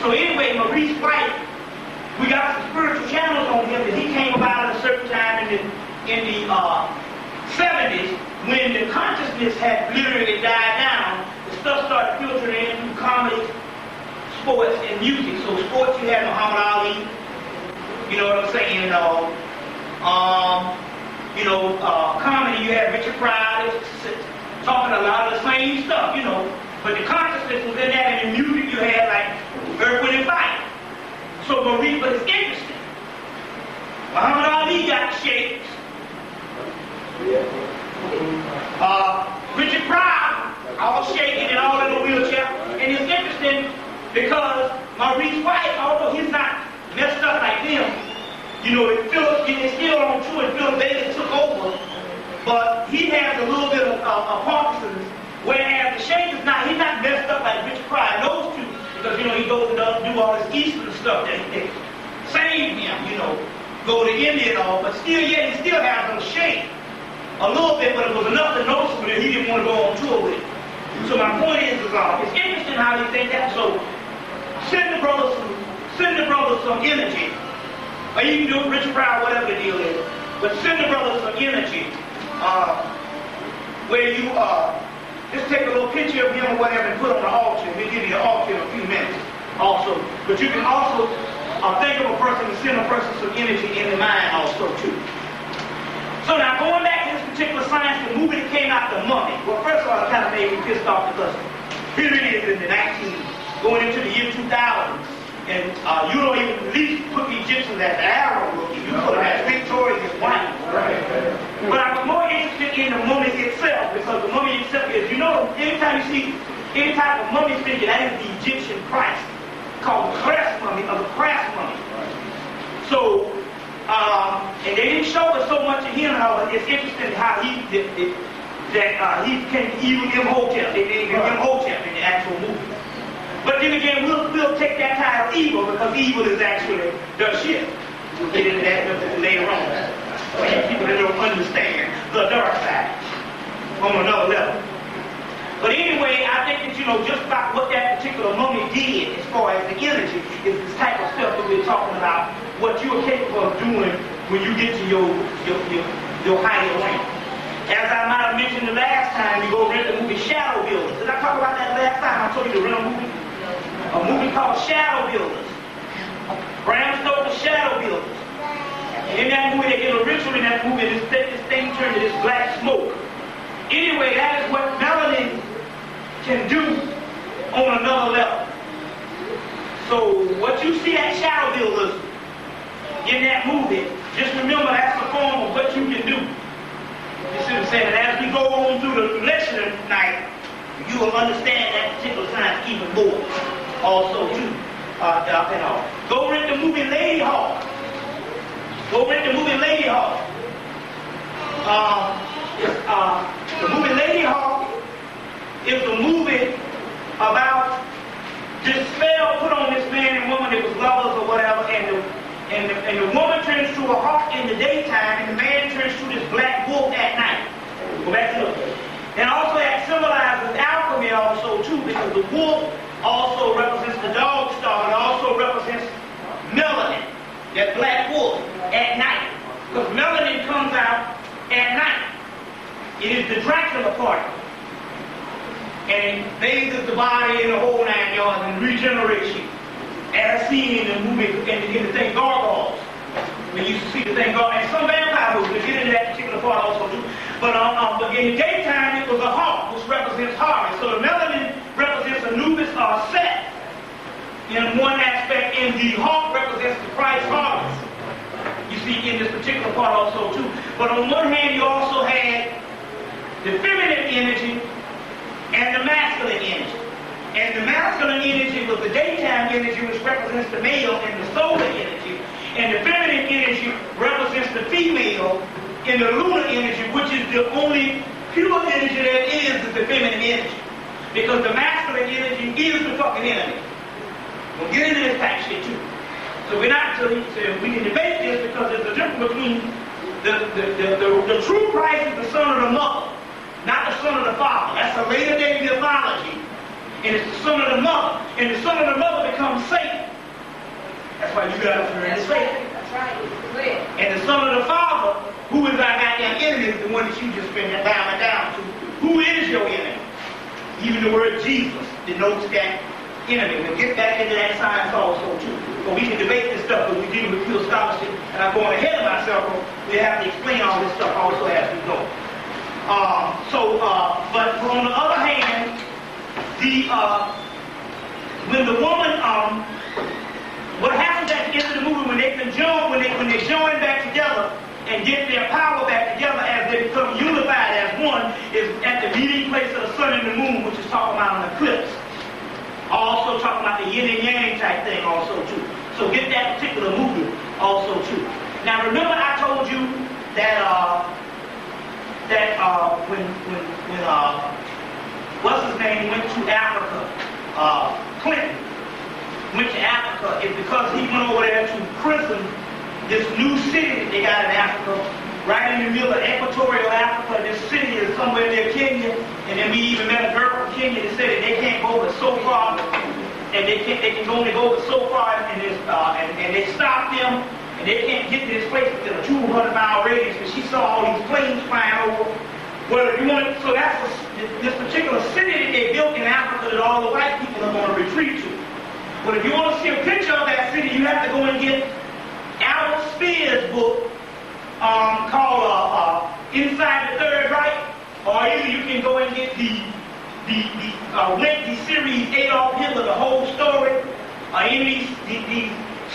So anyway, Maurice White, we got some spiritual channels on him that he came about at a certain time in the 70s, when the consciousness had literally died down. The stuff started filtering in through comedy, sports, and music. So sports, you had Muhammad Ali, you know what I'm saying? Comedy, you had Richard Pryor talking a lot of the same stuff, but the consciousness was in that, and the music you had like Earth, Wind and Fire. So Maurice, but it's interesting. Muhammad Ali got shapes. Richard Pryor, all shaking and all in a wheelchair. And it's interesting because Maurice White, although he's not messed up like them, it's still on true, and Phil Davis took over, but he has a little bit of Parkinson's, whereas the shape is not, he's not messed up like Richard Pryor, those two, because, he goes and does do all this Eastern stuff that saved him, go to India and all, but still yet he still has some shape. A little bit, but it was enough to noticeable that he didn't want to go on tour with it. So my point is it's interesting how you think that. So send the brothers some energy. Or you can do it rich, proud, whatever the deal is. But send the brothers some energy. Where you just take a little picture of him or whatever and put on the altar. We'll give you the altar in a few minutes also. But you can also think of a person and send a person some energy in the mind also too. So now going back to this particular science, the movie that came out, The Mummy. Well, first of all, it kind of made me pissed off because here it is in the going into the year 2000, and you don't even at least put the Egyptians as the Arab looking. You put them as victorious white. Right. But I was more interested in the mummy itself, because the mummy itself is, anytime you see any type of mummy figure, that is the Egyptian Christ, called the Christ mummy or the Christ mummy. So, and they didn't show us so much of him, but it's interesting how he became evil Imhotep. They named him Imhotep in the actual movie. But then again, we'll take that title evil because evil is actually the shit. We'll get into that later on. For you people that don't understand the dark side on another level. But anyway, I think that, just about what that particular mummy did as far as the energy is this type of stuff that we're talking about, what you are capable of doing when you get to your higher rank. As I might have mentioned the last time, you go rent the movie Shadow Builders. Did I talk about that last time? I told you to rent a movie called Shadow Builders. Bram Stoker's Shadow Builders. In that movie, they get a ritual in that movie, this thing turned to this black smoke. Anyway, that is what melanin can do on another level. So what you see at Shadow Builders in that movie, just remember that's a form of what you can do. You see what I'm saying? And as we go on through the lecture tonight, you will understand that particular science even more. Also, too. Go rent the movie Lady Hawk. Go rent the movie Lady Hawk. The movie Lady Hawk is a movie about this spell put on this man and woman that was lovers or whatever, and the woman turns to a hawk in the daytime, and the man turns to this black wolf at night. Go back to look. And also that symbolizes alchemy also too, because the wolf also represents the dog star, and also represents melanin, that black wolf, at night. Because melanin comes out at night. It is the Dracula party. And it bathes the body in the whole 9 yards and regeneration. As seen in the movie, in the thing Gargoyles. When you see the thing Gargoyles, and some vampire movies, we get into that particular part also too. But in the daytime, it was a hawk, which represents harvest. So the melanin represents Anubis or Set in one aspect, and the hawk represents the Christ harvest. You see in this particular part also too. But on one hand, you also had the feminine energy and the masculine energy. And the masculine energy was the daytime energy, which represents the male and the solar energy. And the feminine energy represents the female in the lunar energy, which is the only pure energy there is the feminine energy. Because the masculine energy is the fucking enemy. We'll get into this type shit too. So we're not, so we can debate this because there's a difference between the true Christ is the son of the mother, not the son of the father. That's a later day mythology. And it's the son of the mother. And the son of the mother becomes Satan. That's why you got to learn Satan. That's right. And the son of the father, who is our goddamn enemy, is the one that you just been bowing down to. Who is your enemy? Even the word Jesus denotes that enemy. We'll get back into that science also too. But we can debate this stuff, but we deal with pure scholarship. And I'm going ahead of myself, but we have to explain all this stuff also as we go. But on the other hand, when the woman, what happens at the end of the movie when they join back together and get their power back together as they become unified as one, is at the meeting place of the sun and the moon, which is talking about an eclipse. Also talking about the yin and yang type thing also too. So get that particular movie also too. Now remember I told you that when what's his name went to Africa, Clinton went to Africa, it's because he went over there to prison this new city that they got in Africa, right in the middle of equatorial Africa. This city is somewhere near Kenya, and then we even met a girl from Kenya that said that they can't go but so far, and they can only go but so far, and they stopped them, and they can't get to this place within a 200-mile radius, because she saw all these planes flying over. Well, if you want, so that's this particular city that they built in Africa that all the white people are going to retreat to. But if you want to see a picture of that city, you have to go and get Albert Speer's book called Inside the Third Reich, or either you can go and get the lengthy series Adolf Hitler, the whole story, or any of these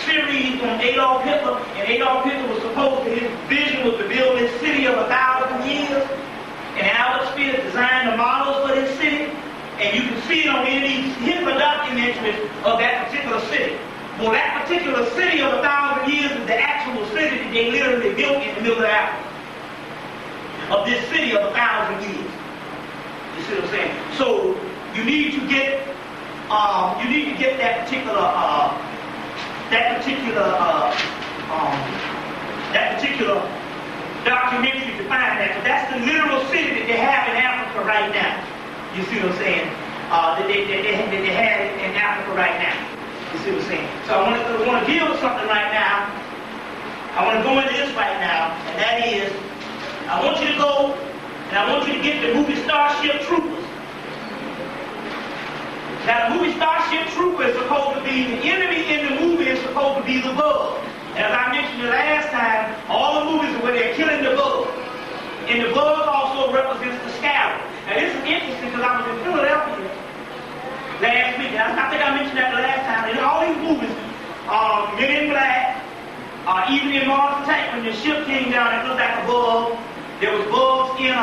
series on Adolf Hitler. And Adolf Hitler was supposed to, his vision was to build this city of 1,000 years. And Albert Speer designed the models for this city, and you can see it on any of these Hitler documentaries of that particular city. Well, that particular city of 1,000 years is the actual city that they literally built in the middle of Africa. Of this city of 1,000 years. You see what I'm saying? So you need to get that particular documentary to find that. But that's the literal city that they have in Africa right now. You see what I'm saying? That they have in Africa right now. You see what I'm saying? So I want to deal with something right now. I want to go into this right now, and that is, I want you to go and I want you to get the movie Starship Troopers. Now, the movie Starship Troopers is supposed to be, the enemy in the movie is supposed to be the bug. As I mentioned the last time, all the movies are where they're killing the bug. And the bug also represents the scarab. Now, this is interesting because I was in Philadelphia last week. I think I mentioned that the last time. In all these movies, Men in Black, even in Mars Attack, when the ship came down, it looked like a bug. There was bugs in the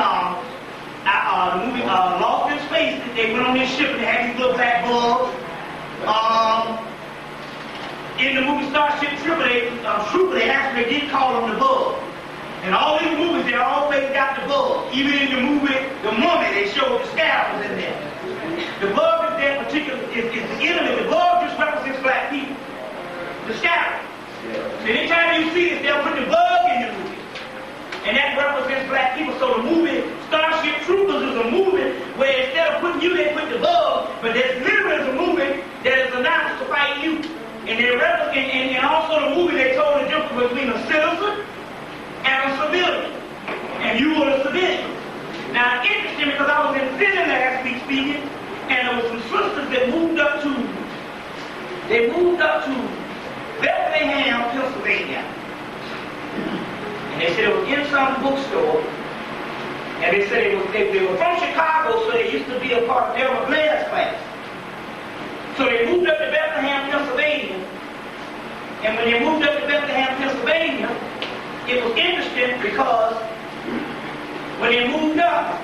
movie Lost in Space. They went on this ship and they had these little black bugs. In the movie Starship Trooper, they actually did call them the bug. In all these movies, they always got the bug. Even in the movie The Mummy, they showed the scarabs in there. The bug is there particular, is the enemy. The bug just represents black people. The scarab. So anytime you see this, they'll put the bug in the movie. And that represents black people. So the movie Starship Troopers is a movie where instead of putting you, they put the bug, but there's literally a movie that is announced to fight you. And also the movie, they told the difference between a citizen and a civilian. And you were a civilian. Now, it's interesting because I was in Philly last week speaking, and there were some sisters that moved up to Bethlehem, Pennsylvania. And they said it was in some bookstore. And they said they were from Chicago, so they used to be a part of Delma Blair's class. So they moved up to Bethlehem, Pennsylvania. And when they moved up to Bethlehem, Pennsylvania, it was interesting because when they moved up,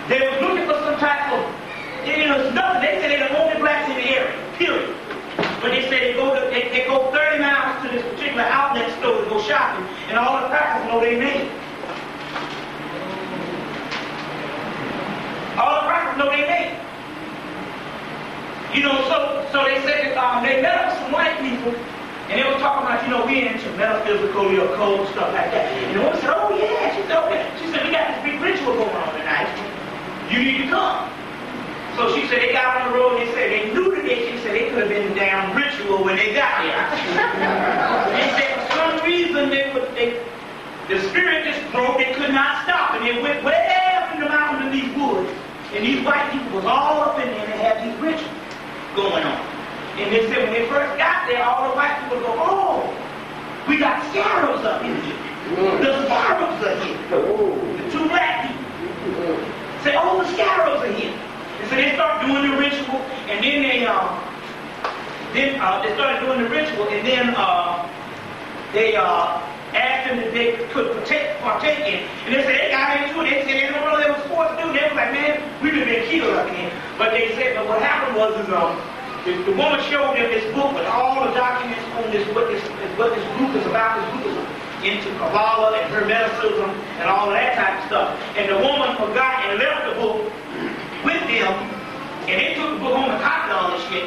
they were looking for some type of, it was nothing. They said they're the only blacks in the area, period. But they said they go 30 miles to this particular outlet store to go shopping, and all the crackers know their name. All the crackers know their name. You know, so they said that they met up with some white people, and they were talking about, we into metaphysical, occult, stuff like that. And the woman said, oh yeah, she said, okay. She said, we got this big ritual going on tonight. You need to come. So she said they got on the road and they said they knew today. She said they could have been damn ritual when they got here. They said for some reason the spirit just broke. They could not stop, and they went way up in the mountains in these woods. And these white people was all up in there and they had these rituals going on. And they said when they first got there, all the white people go, oh, we got scarabs up in here. The scarabs are here. The two black people say, oh, the scarabs are here. And so they start doing the ritual, and then they started doing the ritual, and then they asked them if they could partake in it. And they said they got into it. They said they didn't know they were supposed to do. They was like, man, we've been killed up in here. But they said that what happened was the woman showed them this book with all the documents on this, what this group is about. This group is into Kabbalah and Hermeticism and all of that type of stuff. And the woman forgot and left the book with them, and they took the book home and copied all this shit.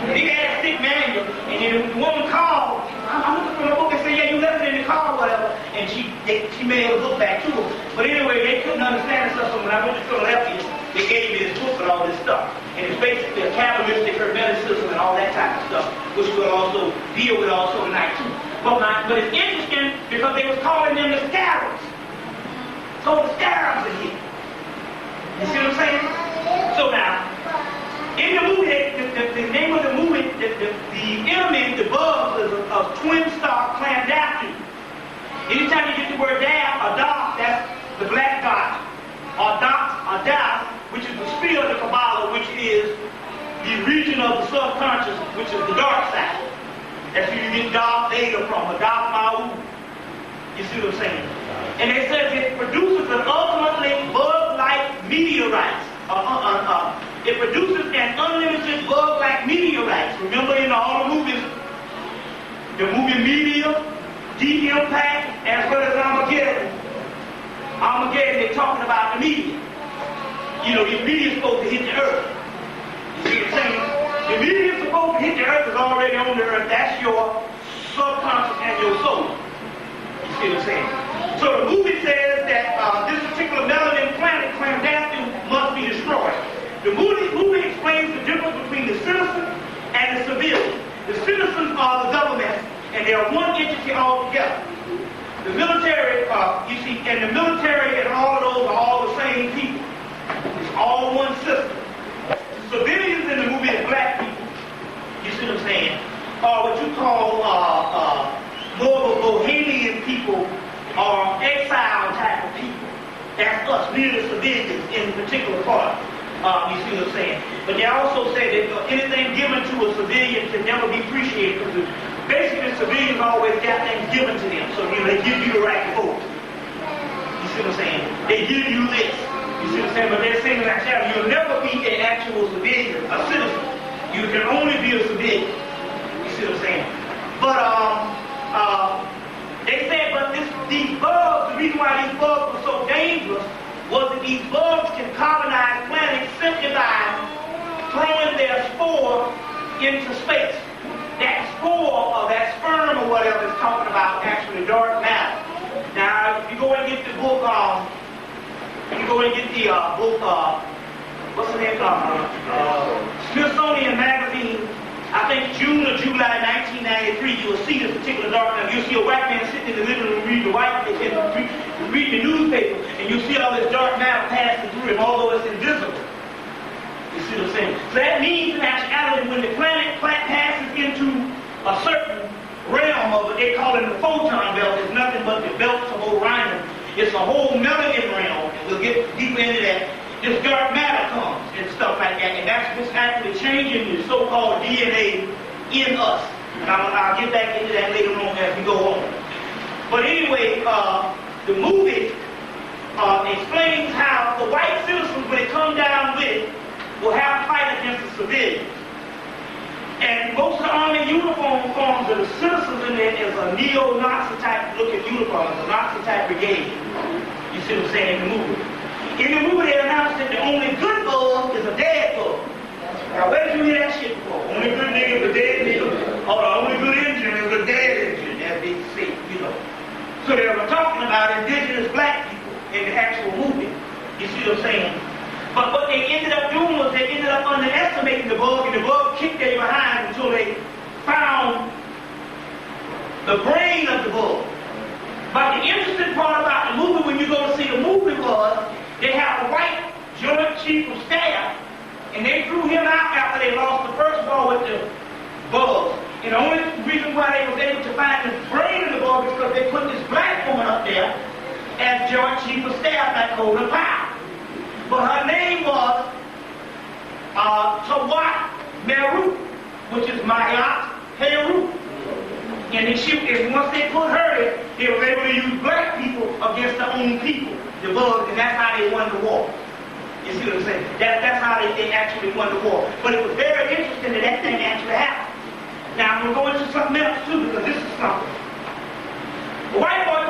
They had a thick manual, and then the woman called. I'm looking for the book and said, yeah, you left it in the car or whatever. And she mailed a book back to her. But anyway, they couldn't understand it, so when I went to Philadelphia, they gave me this book with all this stuff. And it's basically a Kabbalistic hermeticism and all that type of stuff, which we'll also deal with also tonight too. But it's interesting because they was calling them the scarabs. So the scarabs are here. You see what I'm saying? So now, in the movie, the name of the movie, the enemy, the bugs, is a twin star clandestine. Anytime you get the word dab or dot, that's the black dot, or dot or dot, which is the sphere of the Kabbalah, which is the region of the subconscious, which is the dark side. That's where you get dark data from, a dogma. You see what I'm saying? And it says it produces an ultimately bug-like meteorites. It produces an unlimited bug-like meteorites. Remember in all the movies, the movie Media, Deep Impact, as well as Armageddon. Armageddon, they're talking about the media. You know, the media is supposed to hit the earth. You see what I'm saying? The media is supposed to hit the earth, is already on the earth. That's your subconscious and your soul. You see what I'm saying? So the movie says that this particular melanin planet, clandestine, must be destroyed. The movie explains the difference between the citizens and the civilians. The citizens are the government, and they are one entity altogether. The military, you see, and the military and all of those are all the same people. It's all one system. The civilians in the movie are black people. You see what I'm saying? Or what you call more of a bohemian people, or exile type of people. That's us. We're the civilians in the particular part. You see what I'm saying? But they also say that anything given to a civilian can never be appreciated, because basically civilians always got things given to them. So they give you the right to vote. You see what I'm saying? They give you this. You see what I'm saying? But they're saying that you'll never be an actual civilian, a citizen. You can only be a civilian. You see what I'm saying? But they said, but these bugs, the reason why these bugs were so dangerous was that these bugs can colonize planets simply by throwing their spore into space. That spore or that sperm or whatever is talking about actually dark matter. Now, if you go and get the book, what's the name called? Smithsonian Magazine, I think June or July 1993, you will see this particular dark matter. You'll see a white man sitting in the living room reading the newspaper, and you'll see all this dark matter passing through him, although it's invisible. You see what I'm saying? So that means in actuality, when the planet passes into a certain realm of it, they call it the photon belt. It's nothing but the belts of Orion. It's a whole melanin realm, and we'll get deeper into that. This dark matter comes and stuff like that, and that's what's actually changing the so-called DNA in us. And I'll get back into that later on as we go on. But anyway, the movie explains how the white citizens, when they come down with it, will have to fight against the civilians. And most of the army uniforms of the citizens in there is a neo-Nazi type looking uniform, a Nazi type brigade. You see what I'm saying in the movie? In the movie, they announced that the only good bug is a dead bug. Now, where did you hear that shit before? Only good nigga is a dead nigga. Or the only good engine is a dead engine, as they say, you know. So they were talking about indigenous black people in the actual movie. You see what I'm saying? But what they ended up doing was they ended up underestimating the bug, and the bug kicked their behind until they found the brain of the bug. But the interesting part about the movie, when you go to see the movie, was they have a white joint chief of staff, and they threw him out after they lost the first ball with the bugs. And the only reason why they was able to find the brain of the bug is because they put this black woman up there as joint chief of staff, like Golden Powell. But her name was Tawat Meru, which is Mayat Heru. And once they put her in, they were able to use black people against their own people, the bugs, and that's how they won the war. You see what I'm saying? That's how they actually won the war. But it was very interesting that thing actually happened. Now, I'm going to go into something else too, because this is something. The white boy,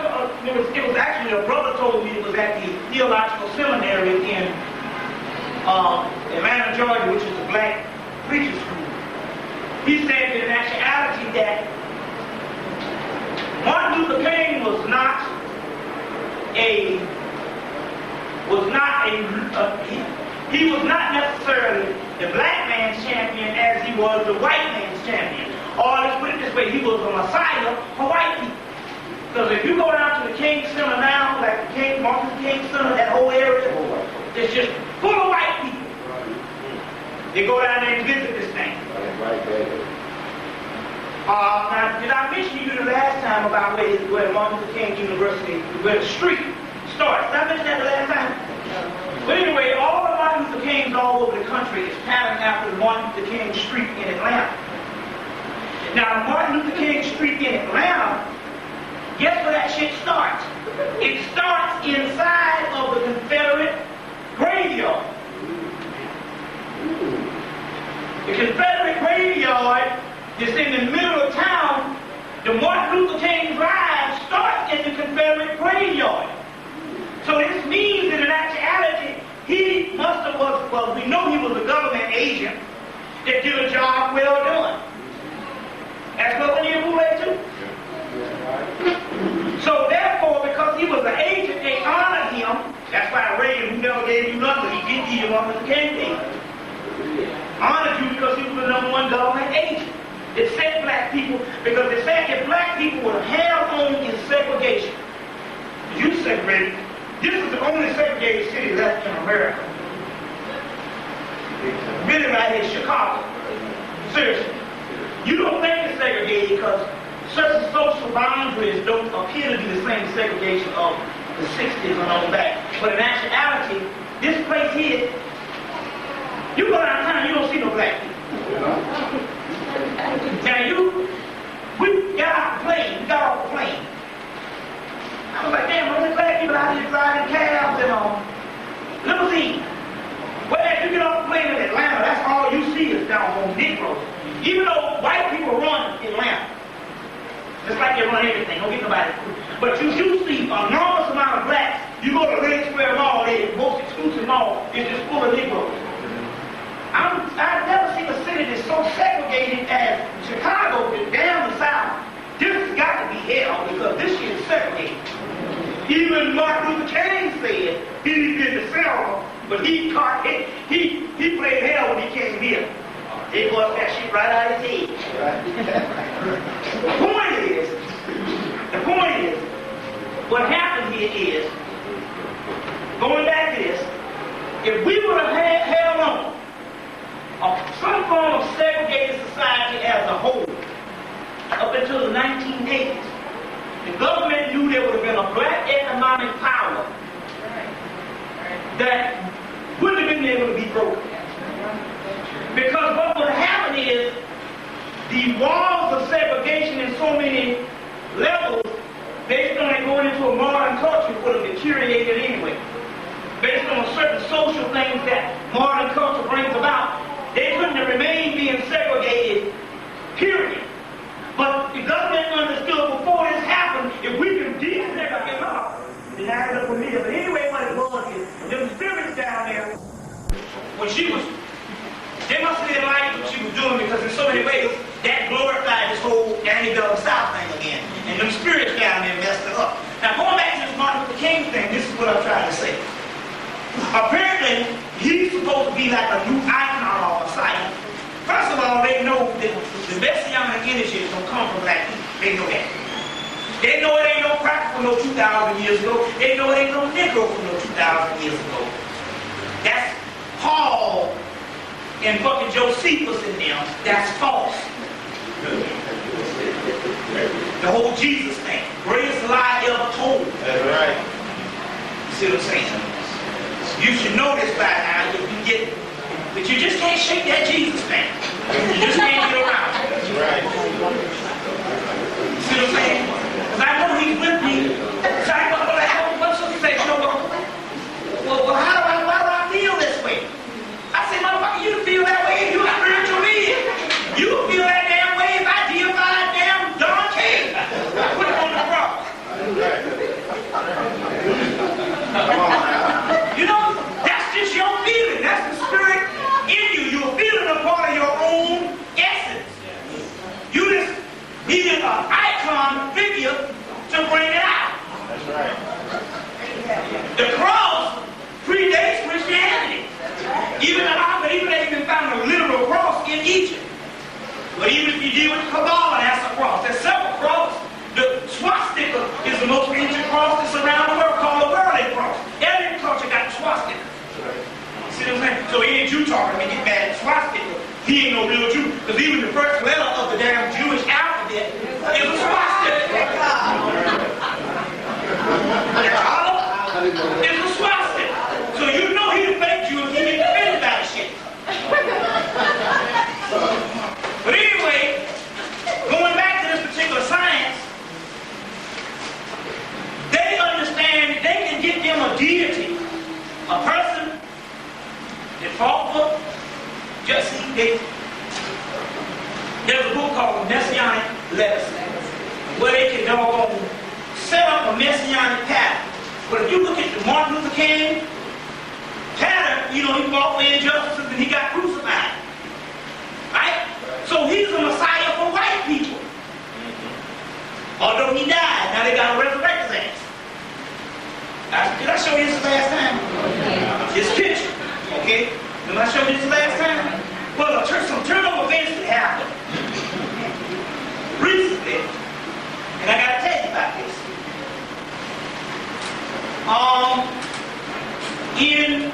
it was actually a brother told me it was at the theological seminary in Atlanta, Georgia, which is a black preacher school. He said that in actuality that Martin Luther King was not he was not necessarily the black man's champion as he was the white man's champion. Or let's put it this way, he was a messiah for white people. Because if you go down to the King Center now, like the Martin Luther King Center, that whole area, it's just full of white people. They go down there and visit this thing. Now, did I mention to you the last time about where Martin Luther King University, where the street starts? Did I mention that the last time? But anyway, all the Martin Luther Kings all over the country is patterned after Martin Luther King Street in Atlanta. Now, Martin Luther King Street in Atlanta, guess where that shit starts? It starts inside of the Confederate graveyard. The Confederate graveyard is in the middle of town. The Martin Luther King Drive starts in the Confederate graveyard. So this means that in actuality, he must have well, we know he was a government agent that did a job well done. That's what we need to too. So therefore, because he was an agent, they honored him. That's why Reagan, who never gave you nothing, he did give you one with the campaign. Honored you because he was the #1 government agent. It said black people, because they said if black people were held on in segregation, you segregated. This is the only segregated city left in America. Really right here in Chicago. Seriously. You don't think it's segregated because certain social boundaries don't appear to be the same segregation of the 60s and on back. But in actuality, this place here, you go downtown, you don't see no black people. Now we got off the plane. I was like, damn, where's the black people out here driving cabs and limousines? Well, if you get off the plane in Atlanta, that's all you see is downhome Negroes. Even though white people run Atlanta, just like they run everything, don't get nobody. But you do see an enormous amount of blacks. You go to Red Square Mall, the most exclusive mall, it's just full of Negroes. I've never seen a city that's so segregated as Chicago is down the south. This has got to be hell because this shit is segregated. Even Martin Luther King said he did the Selma, but he played hell when he came here. He bust that shit right out of his head. The point is, what happened here is, going back to this, if we would have held on some form of segregated society as a whole, up until the 1980s, the government knew there would have been a black economic power that wouldn't have been able to be broken. Because what would happen is the walls of segregation in so many levels, based on it going into a modern culture, would have deteriorated anyway. Based on certain social things that modern culture brings about, they couldn't have remained being segregated, period. But the government understood before this happened, if we can desegregate them, then that's up for me. But anyway, what it was is, them spirits down there, when they must have didn't like what she was doing because in so many ways, that glorified this whole Danny Bell South thing again. And them spirits down there messed it up. Now, going back to this Martin Luther King thing, this is what I'm trying to say. Apparently, he's supposed to be like a new icon or a Messiah. First of all, they know that the messianic energy is going to come from black people. They know that. They know it ain't no crack from no 2,000 years ago. They know it ain't no Negro from no 2,000 years ago. That's Paul and fucking Josephus in them. That's false. The whole Jesus thing. Greatest lie ever told. That's right. You see what I'm saying? You should know this by now. But you just can't shake that Jesus thing. You just can't get around it. That's right. You see what I'm saying? Because I know he's with me. So I go, what's the say? Well, why do I feel this way? I say, motherfucker, you feel that way if you're a spiritual being. You feel that damn way if I deify damn Don King. Put him on the cross. Come on now. You know, that's just your feeling. That's the spirit in you. You're feeling a part of your own essence. You just needed an icon figure talking to me, get mad at swastika. He ain't no real Jew. Because even the first letter of the damn Jewish alphabet is a swastika. It's a swastika. So you know he's a fake Jew if he get offended by the shit. But anyway, going back to this particular science, they understand they can get them a deity, a person that fought for just see. There's a book called Messianic Letters, where they can doggone set up a messianic pattern. But if you look at the Martin Luther King pattern, you know, he fought for injustice and he got crucified. Right? So he's a Messiah for white people. Although he died, now they got to resurrect his ass. Did I show you this last time? This picture. Okay? Did I show you this last time? Well, some turnover events that happened recently, and I got to tell you about this. In